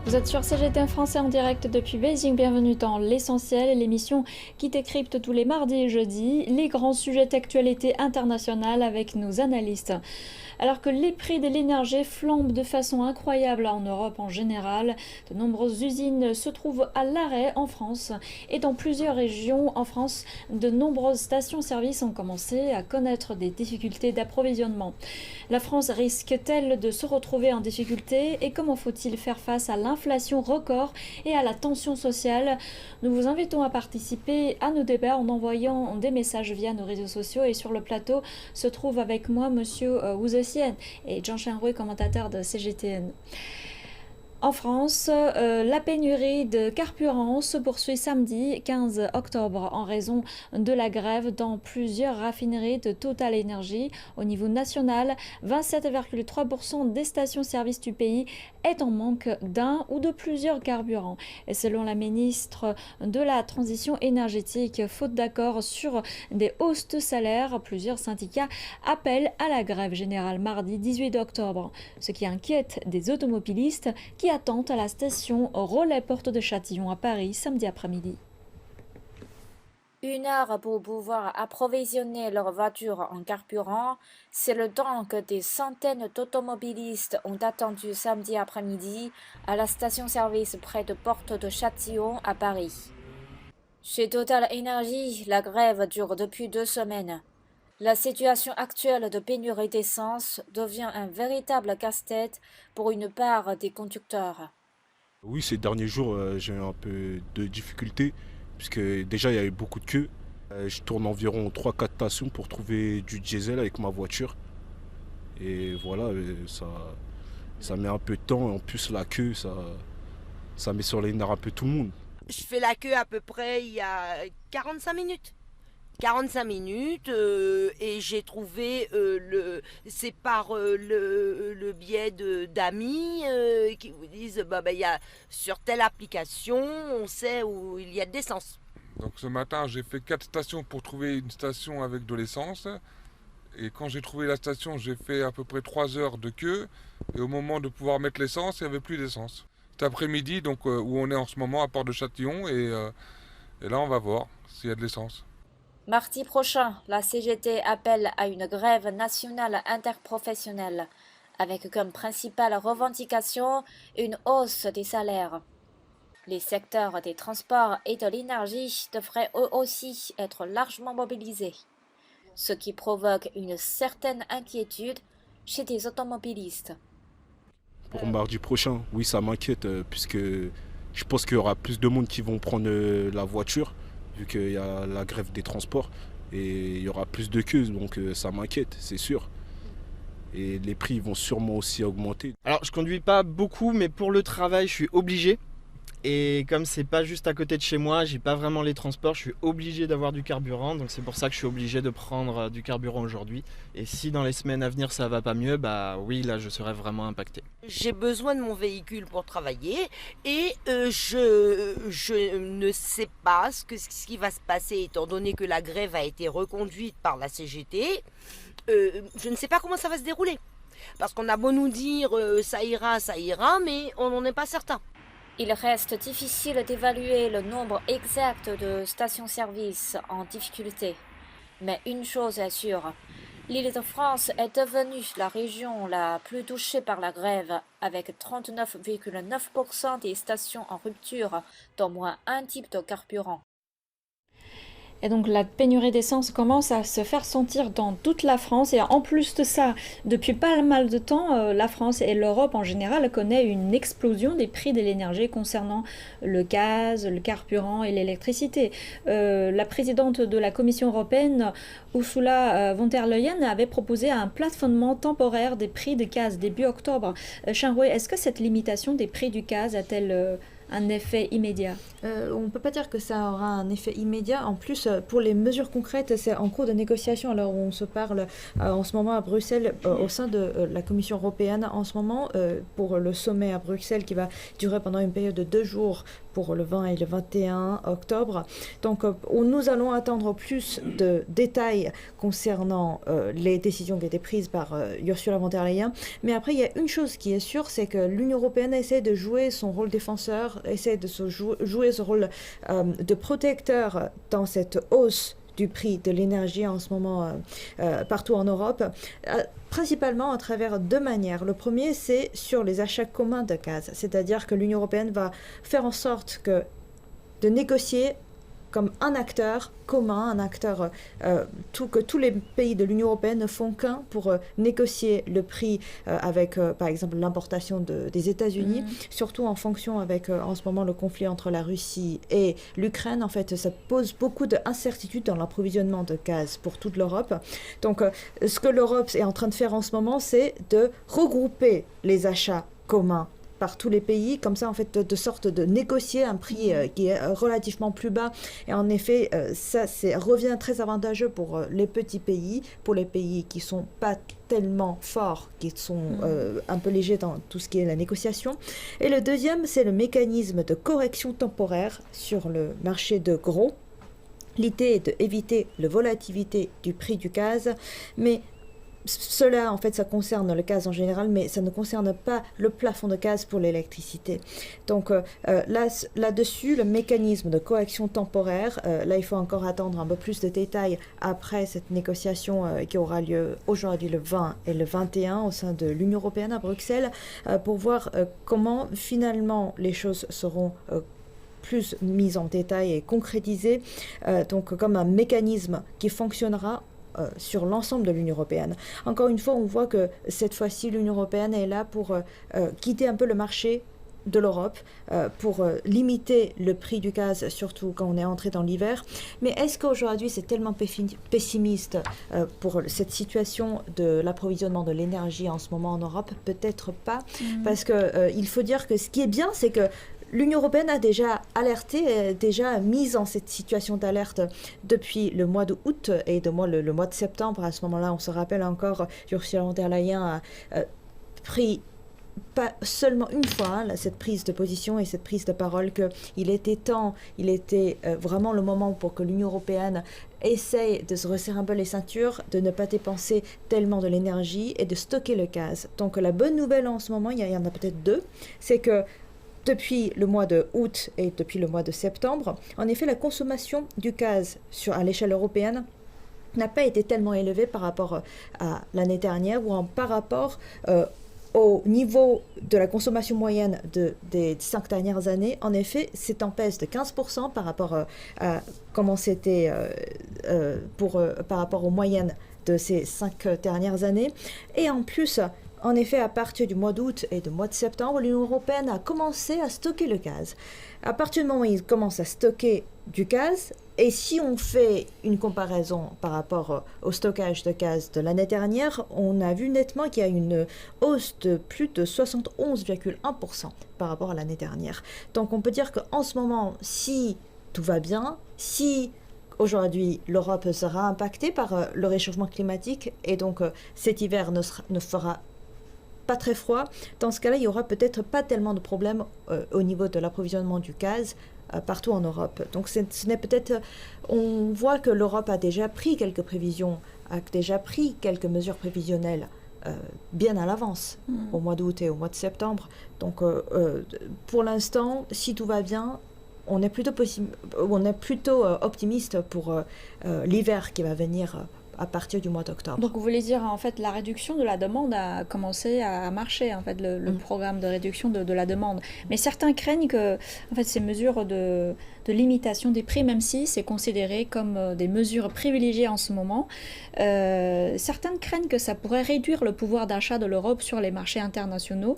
Vous êtes sur CGT Français en direct depuis Beijing. Bienvenue dans l'essentiel, l'émission qui décrypte tous les mardis et jeudis les grands sujets d'actualité internationale avec nos analystes. Alors que les prix de l'énergie flambent de façon incroyable en Europe en général, de nombreuses usines se trouvent à l'arrêt en France et dans plusieurs régions en France, de nombreuses stations-service ont commencé à connaître des difficultés d'approvisionnement. La France risque-t-elle de se retrouver en difficulté et comment faut-il faire face à l'inflation record et à la tension sociale? Nous vous invitons à participer à nos débats en envoyant des messages via nos réseaux sociaux et sur le plateau se trouve avec moi monsieur Wu Zexi et Zhang Shanhui, commentateur de CGTN. En France, la pénurie de carburant se poursuit samedi 15 octobre en raison de la grève dans plusieurs raffineries de Total Energy. Au niveau national, 27,3% des stations-service du pays est en manque d'un ou de plusieurs carburants. Et selon la ministre de la Transition énergétique, faute d'accord sur des hausses de salaire, plusieurs syndicats appellent à la grève générale mardi 18 octobre, ce qui inquiète des automobilistes qui attente à la station Relais Porte de Châtillon à Paris samedi après-midi. 1 heure pour pouvoir approvisionner leur voiture en carburant, c'est le temps que des centaines d'automobilistes ont attendu samedi après-midi à la station-service près de Porte de Châtillon à Paris. Chez Total Energy, la grève dure depuis 2 semaines. La situation actuelle de pénurie d'essence devient un véritable casse-tête pour une part des conducteurs. Oui, ces derniers jours, j'ai eu un peu de difficultés, puisque déjà il y a eu beaucoup de queues. Je tourne environ 3-4 stations pour trouver du diesel avec ma voiture. Et voilà, ça met un peu de temps. En plus, la queue, ça met sur les nerfs un peu tout le monde. Je fais la queue à peu près il y a 45 minutes. 45 minutes et j'ai trouvé c'est par le biais d'amis qui vous disent il y a sur telle application on sait où il y a de l'essence. Donc ce matin j'ai fait 4 stations pour trouver une station avec de l'essence et quand j'ai trouvé la station j'ai fait à peu près 3 heures de queue et au moment de pouvoir mettre l'essence il n'y avait plus d'essence. Cet après-midi donc où on est en ce moment à Porte de Châtillon et là on va voir s'il y a de l'essence. Mardi prochain, la CGT appelle à une grève nationale interprofessionnelle, avec comme principale revendication une hausse des salaires. Les secteurs des transports et de l'énergie devraient eux aussi être largement mobilisés, ce qui provoque une certaine inquiétude chez des automobilistes. Pour mardi prochain, oui, ça m'inquiète, puisque je pense qu'il y aura plus de monde qui vont prendre la voiture, vu qu'il y a la grève des transports, et il y aura plus de queues, donc ça m'inquiète, c'est sûr. Et les prix vont sûrement aussi augmenter. Alors je conduis pas beaucoup, mais pour le travail je suis obligé. Et comme c'est pas juste à côté de chez moi, j'ai pas vraiment les transports, je suis obligé d'avoir du carburant, donc c'est pour ça que je suis obligé de prendre du carburant aujourd'hui. Et si dans les semaines à venir ça va pas mieux, bah oui, là je serai vraiment impacté. J'ai besoin de mon véhicule pour travailler et je ne sais pas ce qui va se passer étant donné que la grève a été reconduite par la CGT. Je ne sais pas comment ça va se dérouler. Parce qu'on a beau nous dire ça ira, mais on n'en est pas certain. Il reste difficile d'évaluer le nombre exact de stations-service en difficulté. Mais une chose est sûre, l'Île-de-France est devenue la région la plus touchée par la grève, avec 39,9% des stations en rupture d'au moins un type de carburant. Et donc la pénurie d'essence commence à se faire sentir dans toute la France. Et en plus de ça, depuis pas mal de temps, la France et l'Europe en général connaissent une explosion des prix de l'énergie concernant le gaz, le carburant et l'électricité. La présidente de la Commission européenne, Ursula von der Leyen, avait proposé un plafonnement temporaire des prix de gaz début octobre. Shanhui, est-ce que cette limitation des prix du gaz a-t-elle un effet immédiat? On ne peut pas dire que ça aura un effet immédiat. En plus, pour les mesures concrètes, c'est en cours de négociation. Alors, on se parle en ce moment à Bruxelles, au sein de la Commission européenne, en ce moment, pour le sommet à Bruxelles qui va durer pendant une période de 2 jours pour le 20 et le 21 octobre. Donc, nous allons attendre plus de détails concernant les décisions qui ont été prises par Ursula von der Leyen. Mais après, il y a une chose qui est sûre, c'est que l'Union européenne essaie de jouer son rôle défenseur, essaie de jouer ce rôle de protecteur dans cette hausse du prix de l'énergie en ce moment partout en Europe, principalement à travers 2 manières. Le premier, c'est sur les achats communs de gaz, c'est-à-dire que l'Union européenne va faire en sorte de négocier comme un acteur commun, un acteur que tous les pays de l'Union européenne ne font qu'un pour négocier le prix avec, par exemple, l'importation des États-Unis, surtout en fonction avec, en ce moment, le conflit entre la Russie et l'Ukraine. En fait, ça pose beaucoup d'incertitudes dans l'approvisionnement de gaz pour toute l'Europe. Donc, ce que l'Europe est en train de faire en ce moment, c'est de regrouper les achats communs par tous les pays, comme ça en fait de sorte de négocier un prix qui est relativement plus bas. Et en effet, ça revient très avantageux pour les petits pays, pour les pays qui sont pas tellement forts, qui sont un peu légers dans tout ce qui est la négociation. Et le deuxième, c'est le mécanisme de correction temporaire sur le marché de gros. L'idée est d'éviter la volatilité du prix du gaz, mais cela, en fait, ça concerne le gaz en général, mais ça ne concerne pas le plafond de gaz pour l'électricité. Donc là-dessus, le mécanisme de correction temporaire, là, il faut encore attendre un peu plus de détails après cette négociation qui aura lieu aujourd'hui le 20 et le 21 au sein de l'Union européenne à Bruxelles, pour voir comment finalement les choses seront plus mises en détail et concrétisées, donc comme un mécanisme qui fonctionnera sur l'ensemble de l'Union européenne. Encore une fois, on voit que cette fois-ci, l'Union européenne est là pour quitter un peu le marché de l'Europe, pour limiter le prix du gaz, surtout quand on est entré dans l'hiver. Mais est-ce qu'aujourd'hui, c'est tellement pessimiste pour cette situation de l'approvisionnement de l'énergie en ce moment en Europe? Peut-être pas, parce qu'il faut dire que ce qui est bien, c'est que l'Union européenne a déjà alerté, déjà mise en cette situation d'alerte depuis le mois d'août et le mois de septembre. À ce moment-là, on se rappelle encore, Ursula von der Leyen a pris pas seulement une fois cette prise de position et cette prise de parole qu'il était temps, il était vraiment le moment pour que l'Union européenne essaye de se resserrer un peu les ceintures, de ne pas dépenser tellement de l'énergie et de stocker le gaz. Donc la bonne nouvelle en ce moment, il y en a peut-être 2, c'est que depuis le mois de août et depuis le mois de septembre, en effet, la consommation du gaz à l'échelle européenne n'a pas été tellement élevée par rapport à l'année dernière ou par rapport au niveau de la consommation moyenne des 5 dernières années. En effet, c'est en baisse de 15% par rapport à comment c'était par rapport aux moyennes de ces 5 dernières années. Et en plus, en effet, à partir du mois d'août et du mois de septembre, l'Union européenne a commencé à stocker le gaz. À partir du moment où ils commencent à stocker du gaz, et si on fait une comparaison par rapport au stockage de gaz de l'année dernière, on a vu nettement qu'il y a une hausse de plus de 71,1% par rapport à l'année dernière. Donc on peut dire qu'en ce moment, si tout va bien, si aujourd'hui l'Europe sera impactée par le réchauffement climatique et donc cet hiver ne fera pas très froid, dans ce cas-là, il n'y aura peut-être pas tellement de problèmes au niveau de l'approvisionnement du gaz partout en Europe. Donc ce n'est peut-être... On voit que l'Europe a déjà pris quelques prévisions, a déjà pris quelques mesures prévisionnelles bien à l'avance, au mois d'août et au mois de septembre. Donc pour l'instant, si tout va bien, on est plutôt optimiste pour l'hiver qui va venir à partir du mois d'octobre. Donc vous voulez dire en fait la réduction de la demande a commencé à marcher, en fait le programme de réduction de la demande. Mais certains craignent que en fait ces mesures de limitation des prix, même si c'est considéré comme des mesures privilégiées en ce moment, certains craignent que ça pourrait réduire le pouvoir d'achat de l'Europe sur les marchés internationaux.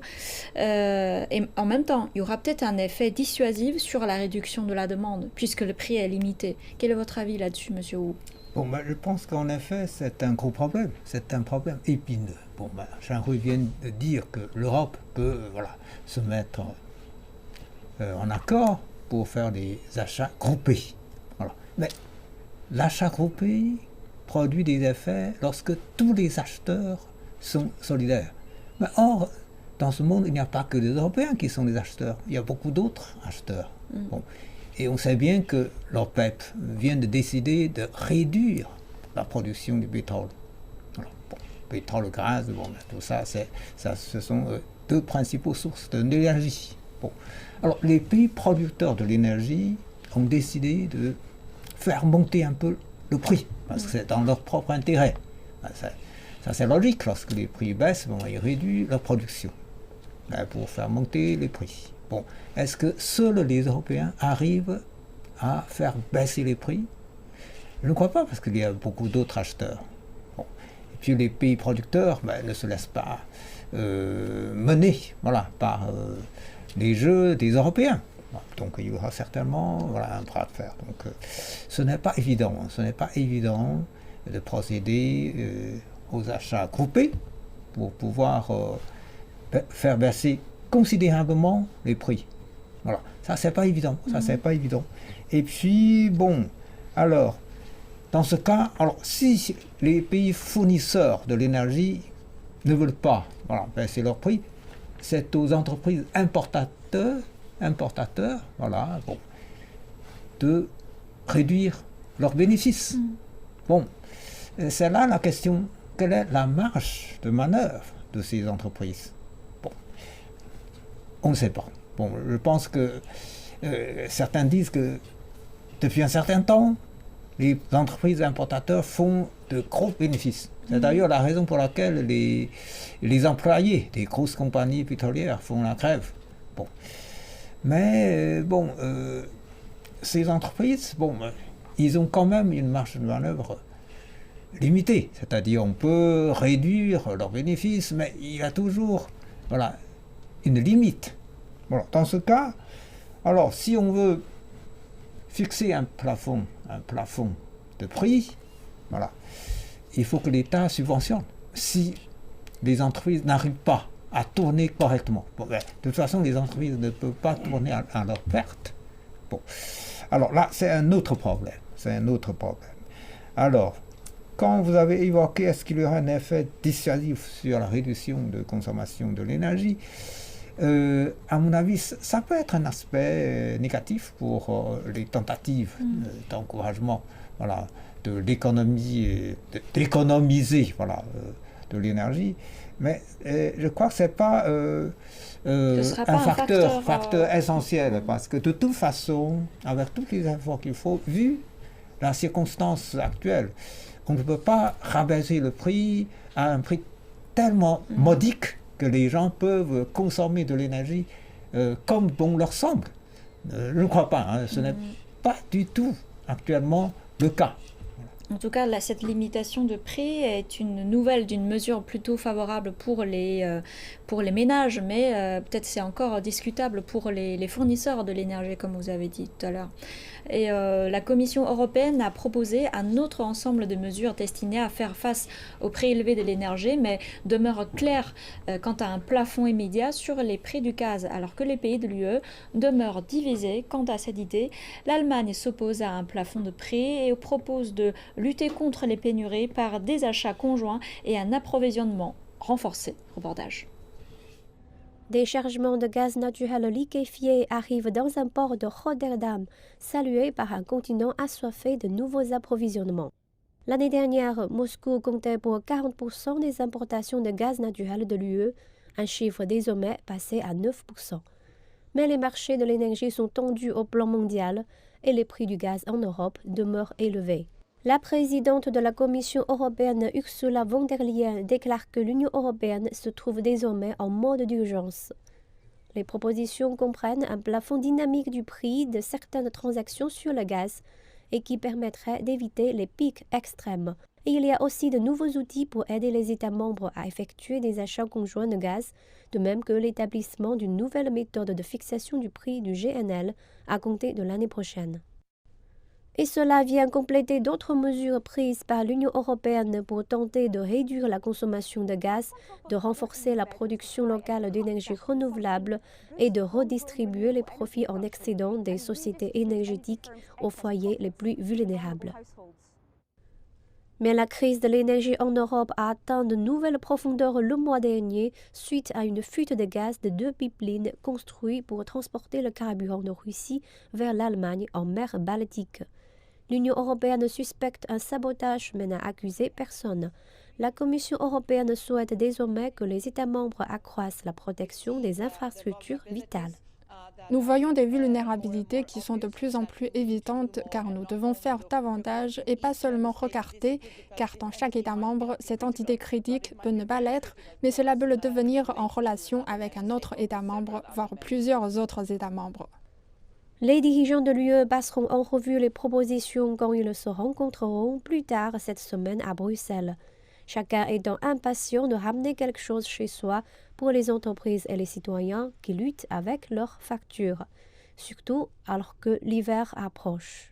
Et en même temps, il y aura peut-être un effet dissuasif sur la réduction de la demande, puisque le prix est limité. Quel est votre avis là-dessus, Monsieur Wu? Bon, je pense qu'en effet, c'est un gros problème. C'est un problème épineux. Bon, Jean-Louis vient de dire que l'Europe peut se mettre en accord pour faire des achats groupés. Voilà. Mais l'achat groupé produit des effets lorsque tous les acheteurs sont solidaires. Mais or, dans ce monde, il n'y a pas que les Européens qui sont des acheteurs, il y a beaucoup d'autres acheteurs. Bon. Et on sait bien que l'OPEP vient de décider de réduire la production du pétrole. Voilà. Bon, pétrole, gaz, bon, tout ça, ce sont deux principaux sources d'énergie. Bon. Alors, les pays producteurs de l'énergie ont décidé de faire monter un peu le prix, parce que c'est dans leur propre intérêt. Ça c'est logique, lorsque les prix baissent, bon, ils réduisent leur production pour faire monter les prix. Bon, est-ce que seuls les Européens arrivent à faire baisser les prix? Je ne crois pas, parce qu'il y a beaucoup d'autres acheteurs. Bon. Et puis les pays producteurs ne se laissent pas mener par les jeux des Européens. Donc il y aura certainement un bras de fer. Donc ce n'est pas évident. Ce n'est pas évident de procéder aux achats groupés pour pouvoir faire baisser considérablement les prix. Voilà, ça c'est pas évident. Ça c'est pas évident. Et puis bon, alors dans ce cas, si les pays fournisseurs de l'énergie ne veulent pas baisser leur prix, c'est aux entreprises importateurs, de réduire leurs bénéfices. Bon, c'est là la question, quelle est la marge de manœuvre de ces entreprises? Bon, on ne sait pas. Bon, je pense que certains disent que depuis un certain temps, les entreprises importateurs font de gros bénéfices. C'est d'ailleurs la raison pour laquelle les employés des grosses compagnies pétrolières font la grève. Bon. Mais ces entreprises, ils ont quand même une marge de manœuvre limitée. C'est-à-dire on peut réduire leurs bénéfices, mais il y a toujours une limite. Voilà. Dans ce cas, alors si on veut fixer un plafond de prix, il faut que l'État subventionne. Si les entreprises n'arrivent pas à tourner correctement. De toute façon, les entreprises ne peuvent pas tourner à leur perte. Bon. Alors là, c'est un autre problème. Alors, quand vous avez évoqué est-ce qu'il y aura un effet dissuasif sur la réduction de consommation de l'énergie, à mon avis, ça peut être un aspect négatif pour les tentatives d'encouragement de l'économie, d'économiser de l'énergie. Mais je crois que ce n'est pas un facteur essentiel, parce que de toute façon, avec tous les efforts qu'il faut, vu la circonstance actuelle, on ne peut pas rabaisser le prix à un prix tellement modique que les gens peuvent consommer de l'énergie comme bon leur semble. Je ne crois pas, ce n'est pas du tout actuellement le cas. En tout cas, cette limitation de prix est une nouvelle d'une mesure plutôt favorable pour les ménages, mais peut-être c'est encore discutable pour les fournisseurs de l'énergie, comme vous avez dit tout à l'heure. Et la Commission européenne a proposé un autre ensemble de mesures destinées à faire face au prix élevé de l'énergie, mais demeure clair quant à un plafond immédiat sur les prix du gaz, alors que les pays de l'UE demeurent divisés quant à cette idée. L'Allemagne s'oppose à un plafond de prix et propose de lutter contre les pénuries par des achats conjoints et un approvisionnement renforcé. Reportage. Des chargements de gaz naturel liquéfié arrivent dans un port de Rotterdam, salué par un continent assoiffé de nouveaux approvisionnements. L'année dernière, Moscou comptait pour 40% des importations de gaz naturel de l'UE, un chiffre désormais passé à 9%. Mais les marchés de l'énergie sont tendus au plan mondial et les prix du gaz en Europe demeurent élevés. La présidente de la Commission européenne Ursula von der Leyen déclare que l'Union européenne se trouve désormais en mode d'urgence. Les propositions comprennent un plafond dynamique du prix de certaines transactions sur le gaz et qui permettrait d'éviter les pics extrêmes. Et il y a aussi de nouveaux outils pour aider les États membres à effectuer des achats conjoints de gaz, de même que l'établissement d'une nouvelle méthode de fixation du prix du GNL à compter de l'année prochaine. Et cela vient compléter d'autres mesures prises par l'Union européenne pour tenter de réduire la consommation de gaz, de renforcer la production locale d'énergie renouvelable et de redistribuer les profits en excédent des sociétés énergétiques aux foyers les plus vulnérables. Mais la crise de l'énergie en Europe a atteint de nouvelles profondeurs le mois dernier suite à une fuite de gaz de 2 pipelines construits pour transporter le carburant de Russie vers l'Allemagne en mer Baltique. L'Union européenne suspecte un sabotage mais n'a accusé personne. La Commission européenne souhaite désormais que les États membres accroissent la protection des infrastructures vitales. Nous voyons des vulnérabilités qui sont de plus en plus évidentes car nous devons faire davantage et pas seulement regarder, car dans chaque État membre, cette entité critique peut ne pas l'être, mais cela peut le devenir en relation avec un autre État membre, voire plusieurs autres États membres. Les dirigeants de l'UE passeront en revue les propositions quand ils se rencontreront plus tard cette semaine à Bruxelles. Chacun étant impatient de ramener quelque chose chez soi pour les entreprises et les citoyens qui luttent avec leurs factures, surtout alors que l'hiver approche.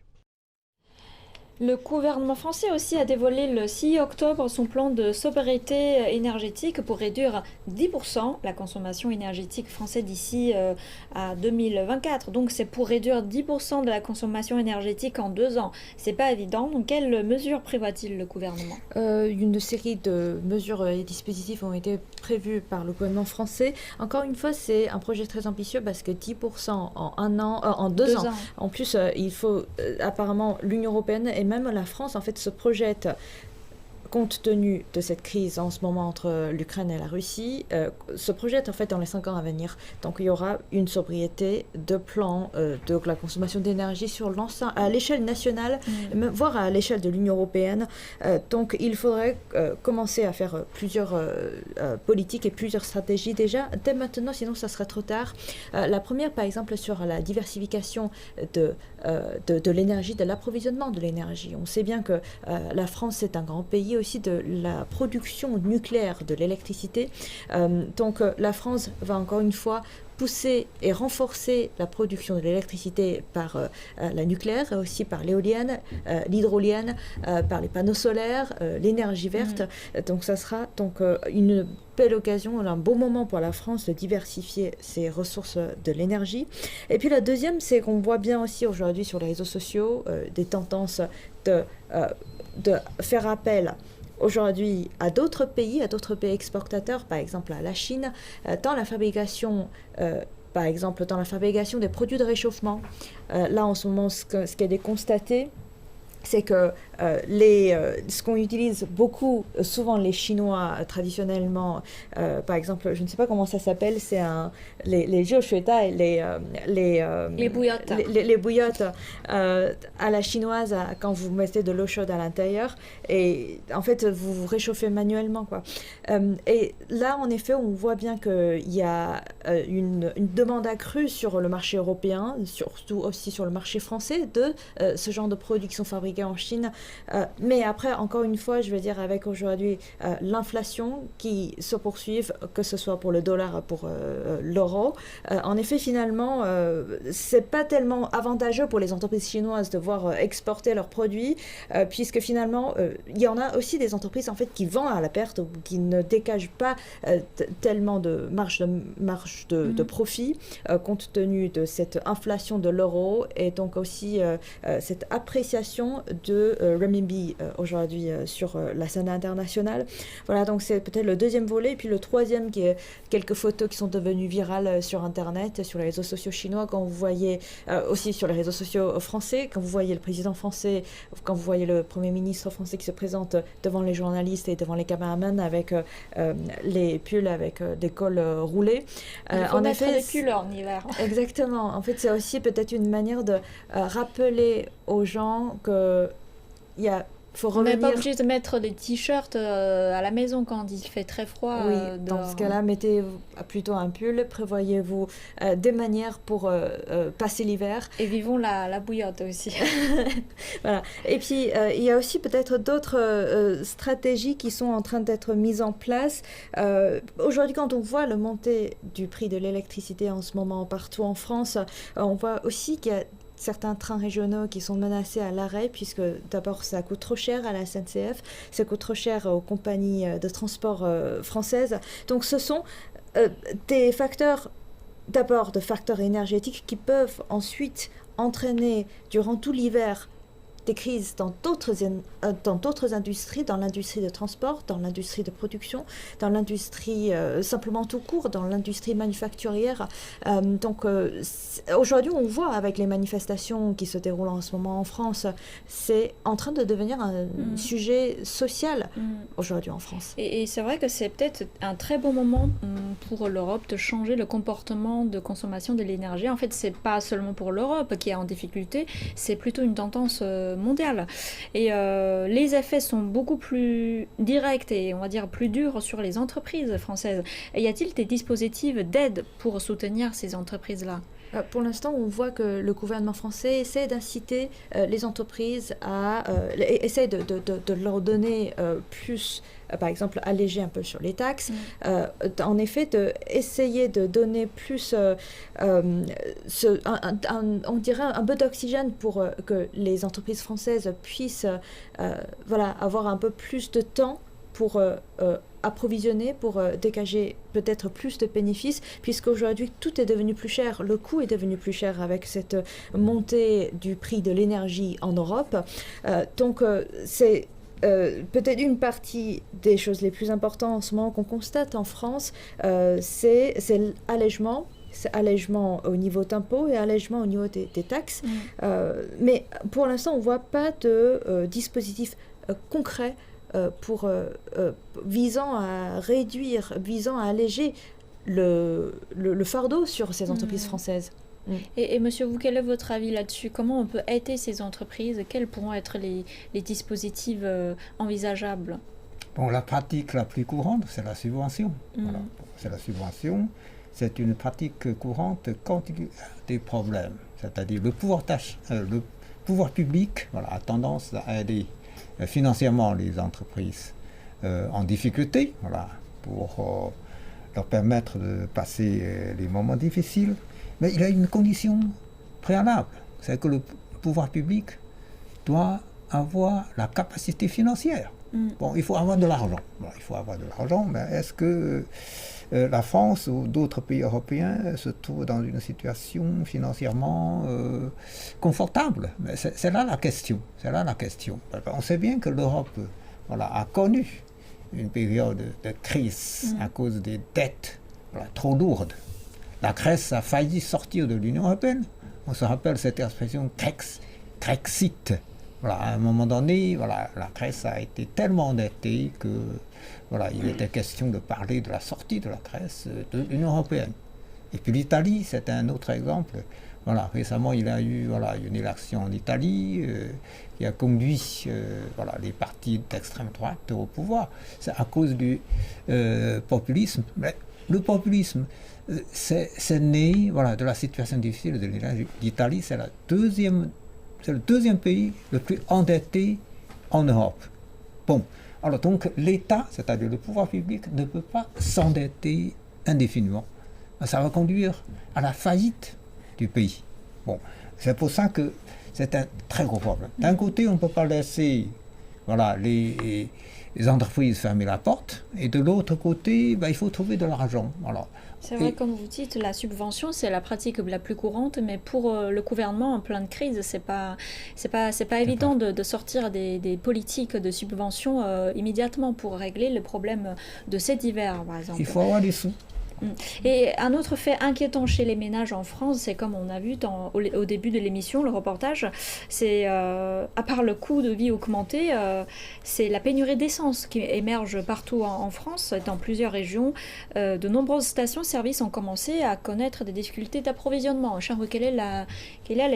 Le gouvernement français aussi a dévoilé le 6 octobre son plan de sobriété énergétique pour réduire 10% la consommation énergétique française d'ici à 2024. Donc c'est pour réduire 10% de la consommation énergétique en 2 ans. C'est pas évident. Donc quelles mesures prévoit-il le gouvernement ? Une série de mesures et dispositifs ont été prévus par le gouvernement français. Encore une fois, c'est un projet très ambitieux parce que 10% en 2 ans. En plus, il faut apparemment l'Union européenne et même la France en fait se projette, compte tenu de cette crise en ce moment entre l'Ukraine et la Russie, se projette en fait dans les 5 ans à venir. Donc il y aura une sobriété de plan de la consommation d'énergie sur l'ensemble, à l'échelle nationale, voire à l'échelle de l'Union européenne. Donc il faudrait commencer à faire plusieurs politiques et plusieurs stratégies déjà dès maintenant, sinon ça sera trop tard. La première, par exemple, sur la diversification de l'énergie, de l'approvisionnement de l'énergie. On sait bien que la France est un grand pays aussi de la production nucléaire de l'électricité. Donc la France va encore une fois pousser et renforcer la production de l'électricité par la nucléaire, aussi par l'éolienne, l'hydrolienne, par les panneaux solaires, l'énergie verte. Donc ça sera une belle occasion, un beau moment pour la France de diversifier ses ressources de l'énergie. Et puis la deuxième, c'est qu'on voit bien aussi aujourd'hui sur les réseaux sociaux des tendances de faire appel aujourd'hui à d'autres pays exportateurs, par exemple à la Chine, dans la fabrication des produits de réchauffement. Là, en ce moment, ce qui est constaté, c'est que ce qu'on utilise beaucoup, souvent les Chinois traditionnellement, par exemple, je ne sais pas comment ça s'appelle, c'est les jiushita, les bouillottes. Les bouillottes à la chinoise, quand vous mettez de l'eau chaude à l'intérieur, et en fait vous réchauffez manuellement, quoi. Et là, en effet, on voit bien qu'il y a une demande accrue sur le marché européen, surtout aussi sur le marché français, de ce genre de produits qui sont fabriqués en Chine. Mais après, encore une fois, je veux dire, avec aujourd'hui l'inflation qui se poursuit, que ce soit pour le dollar, pour l'euro, en effet, finalement, c'est pas tellement avantageux pour les entreprises chinoises de voir exporter leurs produits, puisque finalement, il y en a aussi des entreprises en fait qui vendent à la perte ou qui ne dégagent pas tellement de marge de profit, compte tenu de cette inflation de l'euro et donc aussi cette appréciation de renminbi aujourd'hui sur la scène internationale. Voilà, donc c'est peut-être le deuxième volet. Et puis le troisième, qui est quelques photos qui sont devenues virales sur Internet, sur les réseaux sociaux chinois, quand vous voyez aussi sur les réseaux sociaux français, quand vous voyez le président français, quand vous voyez le Premier ministre français qui se présente devant les journalistes et devant les caméramans avec les pulls avec des cols roulés. En effet, des pulls en hiver. Exactement. En fait, c'est aussi peut-être une manière de rappeler aux gens que faut revenir. On n'est pas obligé de mettre des t-shirts à la maison quand il fait très froid. Oui, dans ce cas-là, mettez plutôt un pull, prévoyez-vous des manières pour passer l'hiver. Et vivons la bouillotte aussi. Voilà. Et puis, il y a aussi peut-être d'autres stratégies qui sont en train d'être mises en place. Aujourd'hui, quand on voit la montée du prix de l'électricité en ce moment partout en France, on voit aussi qu'il y a certains trains régionaux qui sont menacés à l'arrêt, puisque d'abord ça coûte trop cher à la SNCF, ça coûte trop cher aux compagnies de transport françaises. Donc ce sont des facteurs, d'abord de facteurs énergétiques qui peuvent ensuite entraîner durant tout l'hiver des crises dans d'autres industries, dans l'industrie de transport, dans l'industrie de production, dans l'industrie simplement tout court, dans l'industrie manufacturière. Donc aujourd'hui, on voit avec les manifestations qui se déroulent en ce moment en France, c'est en train de devenir un sujet social aujourd'hui en France. Et c'est vrai que c'est peut-être un très bon moment pour l'Europe de changer le comportement de consommation de l'énergie. En fait, c'est pas seulement pour l'Europe qui est en difficulté, c'est plutôt une tendance mondiale. Et les effets sont beaucoup plus directs et on va dire plus durs sur les entreprises françaises. Et y a-t-il des dispositifs d'aide pour soutenir ces entreprises-là ? Pour l'instant, on voit que le gouvernement français essaie d'inciter les entreprises à essaie de leur donner plus, par exemple, alléger un peu sur les taxes. En effet, essayer de donner plus, on dirait un peu d'oxygène pour que les entreprises françaises puissent avoir un peu plus de temps pour approvisionner, pour dégager peut-être plus de bénéfices, puisqu'aujourd'hui tout est devenu plus cher, le coût est devenu plus cher avec cette montée du prix de l'énergie en Europe. Donc c'est peut-être une partie des choses les plus importantes en ce moment qu'on constate en France, c'est l'allègement. C'est allègement au niveau d'impôts et allègement au niveau des taxes. Mais pour l'instant, on ne voit pas de dispositif concret visant à réduire, visant à alléger le fardeau sur ces entreprises françaises. Et monsieur, vous, quel est votre avis là-dessus ? Comment on peut aider ces entreprises ? Quels pourront être les dispositifs envisageables ? Bon, la pratique la plus courante, c'est la subvention. Voilà. C'est la subvention. C'est une pratique courante quand il y a des problèmes. C'est-à-dire le pouvoir public a tendance à aider financièrement les entreprises en difficulté, pour leur permettre de passer les moments difficiles. Mais il y a une condition préalable, c'est que le pouvoir public doit avoir la capacité financière. Bon, il faut avoir de l'argent. Mais est-ce que la France ou d'autres pays européens se trouvent dans une situation financièrement confortable? Mais c'est là la question. On sait bien que l'Europe a connu une période de crise à cause des dettes trop lourdes. La Grèce a failli sortir de l'Union européenne. On se rappelle cette expression Grexit. À un moment donné, la Grèce a été tellement endettée que il était question de parler de la sortie de la Grèce de l'Union européenne. Et puis l'Italie, c'est un autre exemple. Récemment, il y a eu une élection en Italie qui a conduit les partis d'extrême droite au pouvoir. C'est à cause du populisme. Mais le populisme, c'est né de la situation difficile de l'Italie. C'est le deuxième pays le plus endetté en Europe. Bon, alors donc l'État, c'est-à-dire le pouvoir public, ne peut pas s'endetter indéfiniment. Ça va conduire à la faillite du pays. Bon, c'est pour ça que c'est un très gros problème. D'un côté, on ne peut pas laisser les entreprises fermer la porte, et de l'autre côté, il faut trouver de l'argent. C'est vrai, comme vous dites, la subvention, c'est la pratique la plus courante, mais pour le gouvernement en pleine crise, c'est pas évident de sortir des politiques de subvention immédiatement pour régler le problème de cet hiver, par exemple. Il faut avoir des sous. Et un autre fait inquiétant chez les ménages en France, c'est comme on a vu au début de l'émission, le reportage, c'est à part le coût de vie augmenté, c'est la pénurie d'essence qui émerge partout en France, dans plusieurs régions. De nombreuses stations-service ont commencé à connaître des difficultés d'approvisionnement. Charles, quelle est la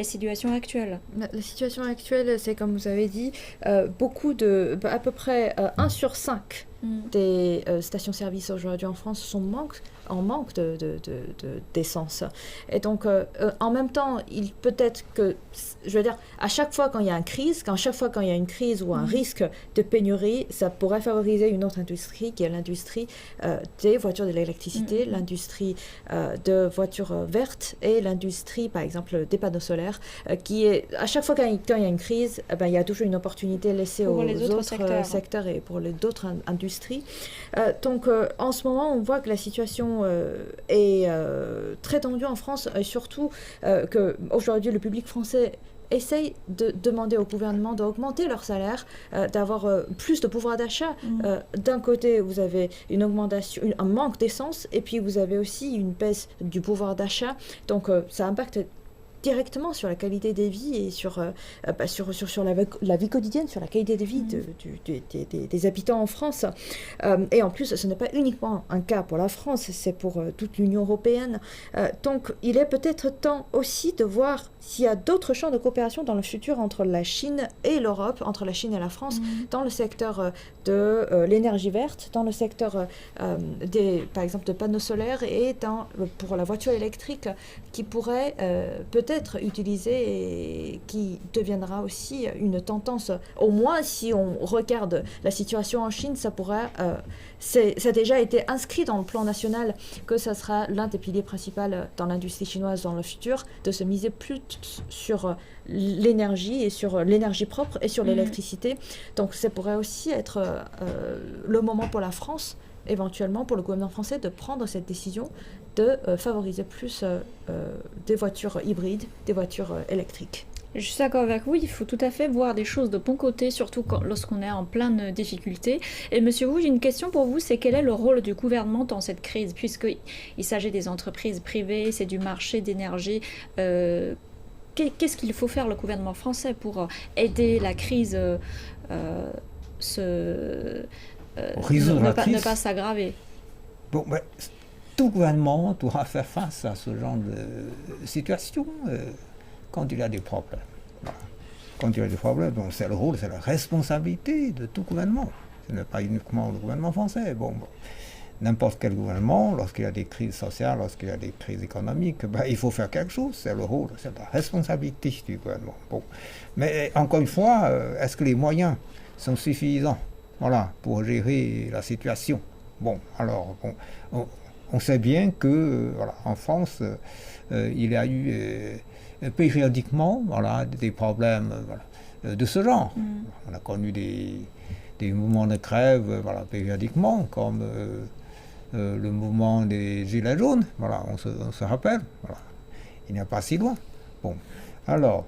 situation actuelle ? La situation actuelle, c'est comme vous avez dit, à peu près 1 sur 5 des stations-service aujourd'hui en France sont en manque d'essence. Et donc, en même temps, il peut-être que, je veux dire, à chaque fois quand il y a une crise, ou un risque de pénurie, ça pourrait favoriser une autre industrie qui est l'industrie des voitures de l'électricité, l'industrie de voitures vertes et l'industrie, par exemple, des panneaux solaires, qui est, à chaque fois quand il y a une crise, il y a toujours une opportunité laissée pour aux les autres secteurs et pour les autres industries. Donc, en ce moment, on voit que la situation est très tendue en France, et surtout qu'aujourd'hui, le public français essaye de demander au gouvernement d'augmenter leur salaire, d'avoir plus de pouvoir d'achat. D'un côté, vous avez une augmentation, un manque d'essence, et puis vous avez aussi une baisse du pouvoir d'achat. Donc, ça impacte directement sur la qualité des vies et sur la vie quotidienne, sur la qualité de vie des habitants en France. Et en plus, ce n'est pas uniquement un cas pour la France, c'est pour toute l'Union européenne. Donc, il est peut-être temps aussi de voir s'il y a d'autres champs de coopération dans le futur entre la Chine et l'Europe, entre la Chine et la France, dans le secteur de l'énergie verte, dans le secteur par exemple, de panneaux solaires et pour la voiture électrique qui pourrait peut-être utilisée et qui deviendra aussi une tendance. Au moins, si on regarde la situation en Chine, ça pourrait... ça a déjà été inscrit dans le plan national que ça sera l'un des piliers principaux dans l'industrie chinoise dans le futur, de se miser plus sur l'énergie et sur l'énergie propre et sur l'électricité. Donc ça pourrait aussi être le moment pour la France, éventuellement pour le gouvernement français, de prendre cette décision de favoriser plus des voitures hybrides, des voitures électriques. Je suis d'accord avec vous, il faut tout à fait voir des choses de bon côté, surtout lorsqu'on est en pleine difficulté. Et Monsieur Wu, j'ai une question pour vous, c'est quel est le rôle du gouvernement dans cette crise, puisqu'il s'agit des entreprises privées, c'est du marché d'énergie. Qu'est-ce qu'il faut faire le gouvernement français pour aider la crise ne pas s'aggraver? Bon, tout gouvernement doit faire face à ce genre de situation quand il y a des problèmes. Voilà. Quand il y a des problèmes, donc c'est le rôle, c'est la responsabilité de tout gouvernement. Ce n'est pas uniquement le gouvernement français. Bon. N'importe quel gouvernement, lorsqu'il y a des crises sociales, lorsqu'il y a des crises économiques, il faut faire quelque chose, c'est le rôle, c'est la responsabilité du gouvernement. Bon. Mais encore une fois, est-ce que les moyens sont suffisants pour gérer la situation? Bon, alors, on sait bien que en France, il y a eu périodiquement des problèmes de ce genre. On a connu des mouvements de grève périodiquement, comme le mouvement des Gilets jaunes, on se rappelle, il n'y a pas si loin. Bon, alors,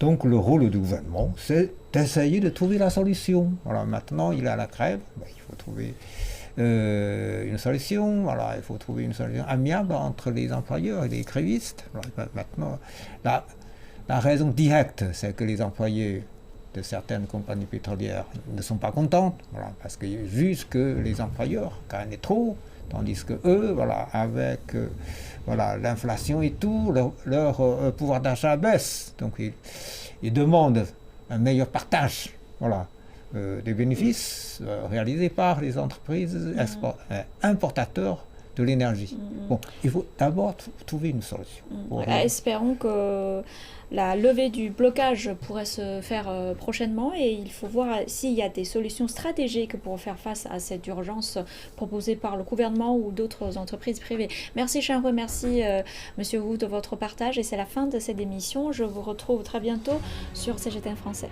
donc le rôle du gouvernement, c'est d'essayer de trouver la solution. Maintenant, il y a la grève, il faut trouver une solution, il faut trouver une solution amiable entre les employeurs et les grévistes. Maintenant, la raison directe, c'est que les employés de certaines compagnies pétrolières ne sont pas contentes, parce qu'ils jugent que les employeurs gagnent trop, tandis que eux, avec l'inflation et tout, leur pouvoir d'achat baisse. Donc ils demandent un meilleur partage des bénéfices réalisés par les entreprises importateurs de l'énergie. Bon, il faut d'abord trouver une solution. Espérons que la levée du blocage pourrait se faire prochainement et il faut voir s'il y a des solutions stratégiques pour faire face à cette urgence proposée par le gouvernement ou d'autres entreprises privées. Merci Shenhui, merci Monsieur Wu de votre partage et c'est la fin de cette émission. Je vous retrouve très bientôt sur CGTN Français.